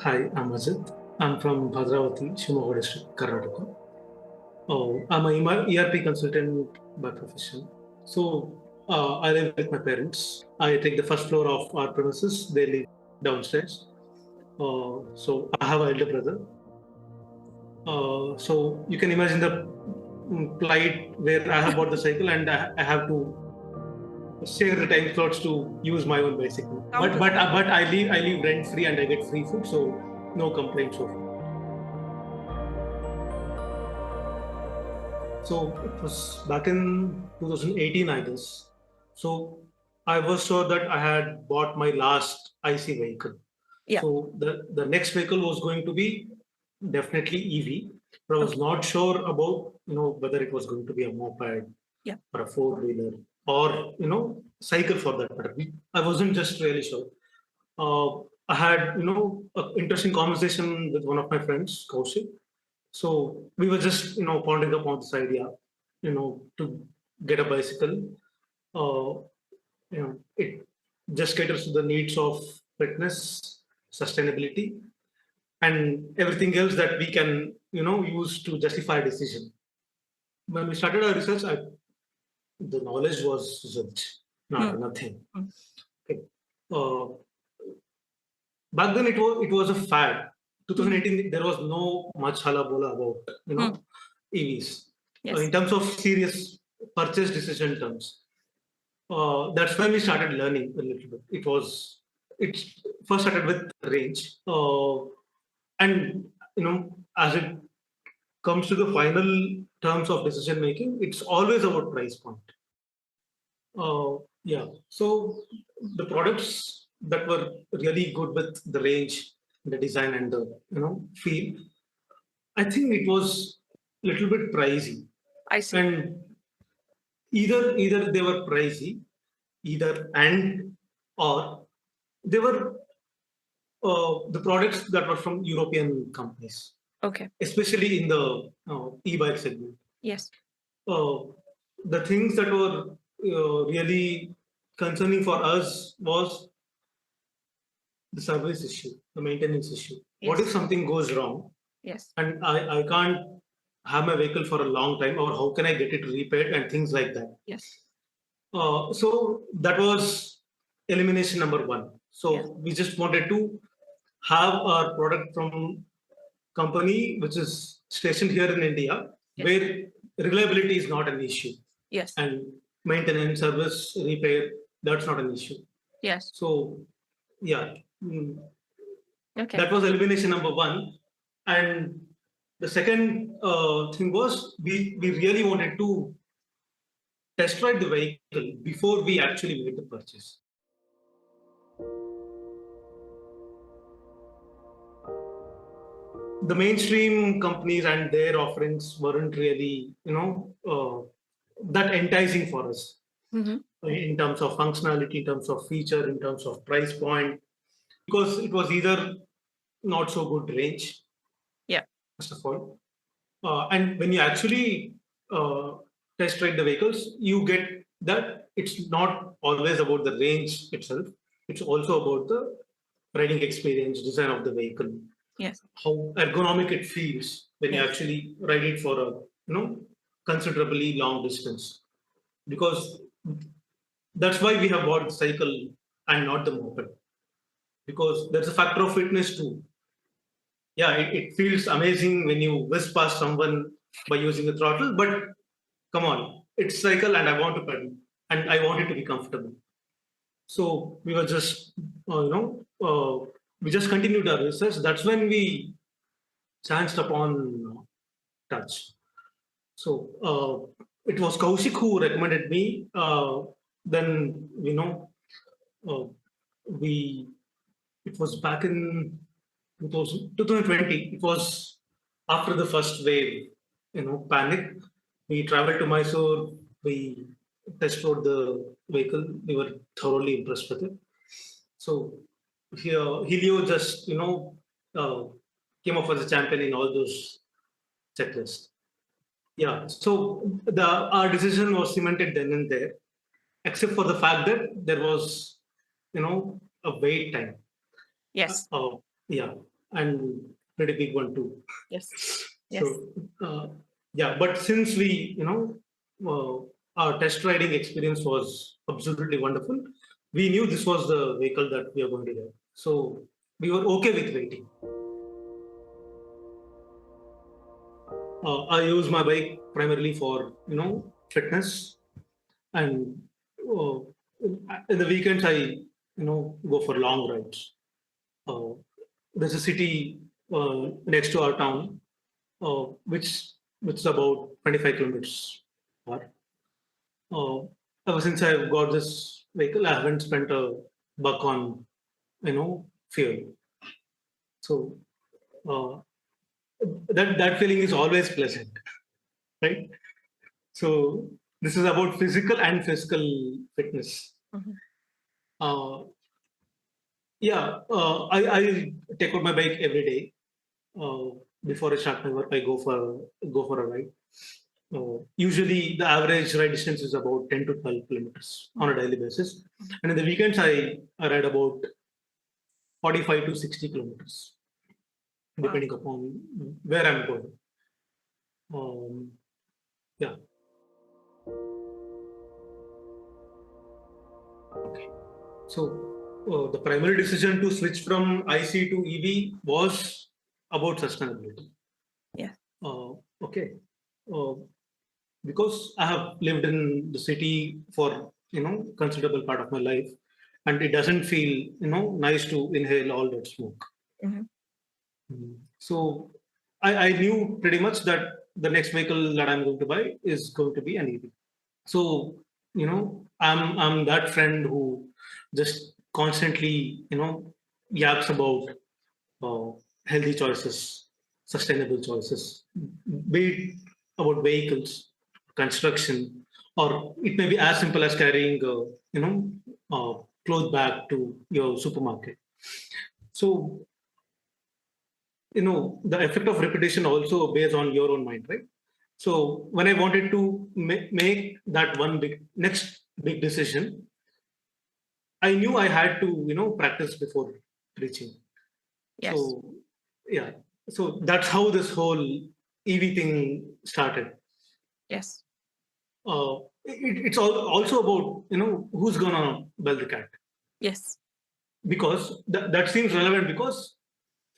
Hi, I'm Ajith. I'm from Bhadravati, Shimoga district, Karnataka. I'm a ERP consultant by profession. I live with my parents. I take the first floor of our premises. They live downstairs. I have an elder brother. So you can imagine the plight where I have bought the cycle and I have to share the time slots to use my own bicycle. But I live rent free and I get free food, so no complaints so far. So it was back in 2018, I guess. So I was sure that I had bought my last IC vehicle. Yeah. So the next vehicle was going to be definitely EV, but I was not sure about whether it was going to be a moped or a four-wheeler or cycle for that matter. I wasn't just really sure. I had an interesting conversation with one of my friends, Kaushik. So we were just pondering upon this idea, to get a bicycle. It just caters to the needs of fitness, sustainability, and everything else that we can use to justify a decision. When we started our research, the knowledge was zilch, nothing. Okay. Back then it was a fad. 2018 there was no much halabola about EVs. Yes. In terms of serious purchase decision terms. That's when we started learning a little bit. It first started with range, and as it comes to the final terms of decision making, it's always about price point. Yeah. So the products that were really good with the range, the design, and the feel, I think it was a little bit pricey. I see. And either they were pricey, or they were the products that were from European companies. Okay. Especially in the e-bike segment. Yes. The things that were really concerning for us was the service issue, the maintenance issue. Yes. What if something goes wrong? Yes. And I can't have my vehicle for a long time, or how can I get it repaired and things like that? Yes. So that was elimination number one. So we just wanted to have our product from company which is stationed here in India, where reliability is not an issue. Yes. And maintenance, service, repair, that's not an issue. Yes. So, yeah. Okay. That was elimination number one. And the second thing was we really wanted to test ride the vehicle before we actually made the purchase. The mainstream companies and their offerings weren't really, that enticing for us. In terms of functionality, in terms of feature, in terms of price point, because it was either not so good range. Yeah. First of all, and when you actually test ride the vehicles, you get that it's not always about the range itself. It's also about the riding experience, design of the vehicle. Yes. How ergonomic it feels when you actually ride it for a considerably long distance. Because that's why we have bought the cycle and not the moped. Because there's a factor of fitness too. Yeah, it feels amazing when you whiz past someone by using the throttle, but come on, it's cycle and I want to pedal and I want it to be comfortable. So we were just, we just continued our research. That's when we chanced upon Toutche. So it was Kaushik who recommended me. Then uh, it was back in 2020. It was after the first wave, panic. We traveled to Mysore. We test rode the vehicle. We were thoroughly impressed with it. So here, Heileo just came up as a champion in all those checklists. Yeah. So our decision was cemented then and there, except for the fact that there was, a wait time. Yes. Yeah. and pretty big one too. Yes. Yes. So but since we, our test riding experience was absolutely wonderful, we knew this was the vehicle that we are going to get. So we were okay with waiting. I use my bike primarily for fitness, and uh, in the weekends I go for long rides. Uh, there's a city next to our town, which is about 25 kilometers far. Uh, ever since I've got this vehicle, I haven't spent a buck on fuel. So uh, that feeling is always pleasant, right? So this is about physical and physical fitness. Mhm. I take out my bike every day. Before I start my work, I go for a ride. Usually, the average ride distance is about 10 to 12 kilometers on a daily basis, and in the weekends, I ride about 45 to 60 kilometers, depending upon where I'm going. Um, yeah. Okay. So the primary decision to switch from IC to EV was about sustainability. Yeah. Okay. Uh, because I have lived in the city for considerable part of my life, and it doesn't feel nice to inhale all that smoke. Mhm. So I knew pretty much that the next vehicle that I'm going to buy is going to be an EV. So I'm that friend who just constantly yaps about uh, healthy choices, sustainable choices, be it about vehicles, construction, or it may be as simple as carrying cloth bag to your supermarket. So the effect of repetition also based on your own mind, right? So when I wanted to make that one next big decision, I knew I had to practice before reaching. Yes. So yeah, so that's how this whole EV thing started. Yes. It's also about who's gonna bell the cat, Yes. because that seems relevant, because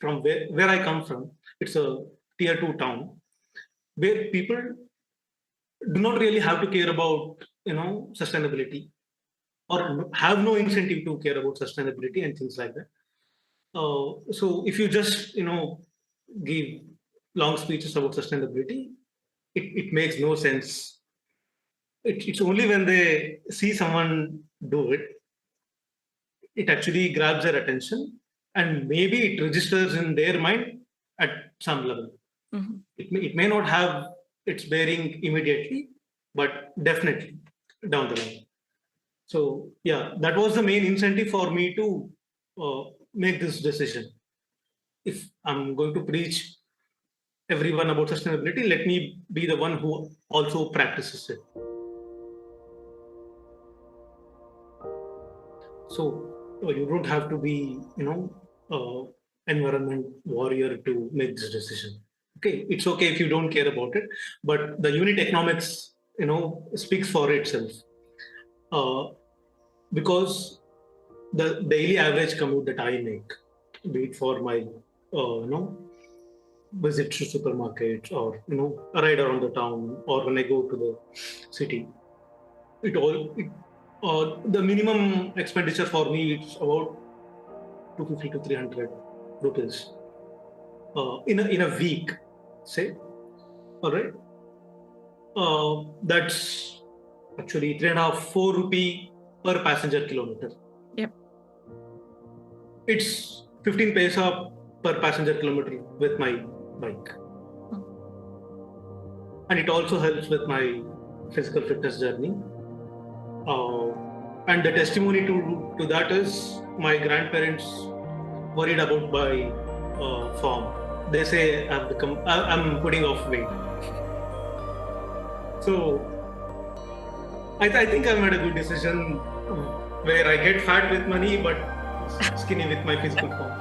from where I come from, it's a tier 2 town where people do not really have to care about sustainability, or have no incentive to care about sustainability and things like that. So if you just give long speeches about sustainability, it makes no sense. It's only when they see someone do it, it actually grabs their attention, and maybe it registers in their mind at some level. Mhm. It may not have its bearing immediately, but definitely down the line. So yeah, that was the main incentive for me to make this decision. If I'm going to preach everyone about sustainability, let me be the one who also practices it. So you don't have to be environment warrior to make this decision. Okay, it's okay if you don't care about it, but the unit economics speaks for itself. uh, because the daily average commute that I make, be it for my visit to supermarkets, or a ride around the town, or when I go to the city, the minimum expenditure for me is about 250 to 300 rupees in a week, say. All right, that's actually 3.5 to 4 rupee per passenger kilometer. Yep. It's 15 paisa per passenger kilometer with my bike. And it also helps with my physical fitness journey. And the testimony to that is my grandparents worried about my form. They say I'm putting off weight. So I think I made a good decision where I get fat with money, but skinny with my physical form.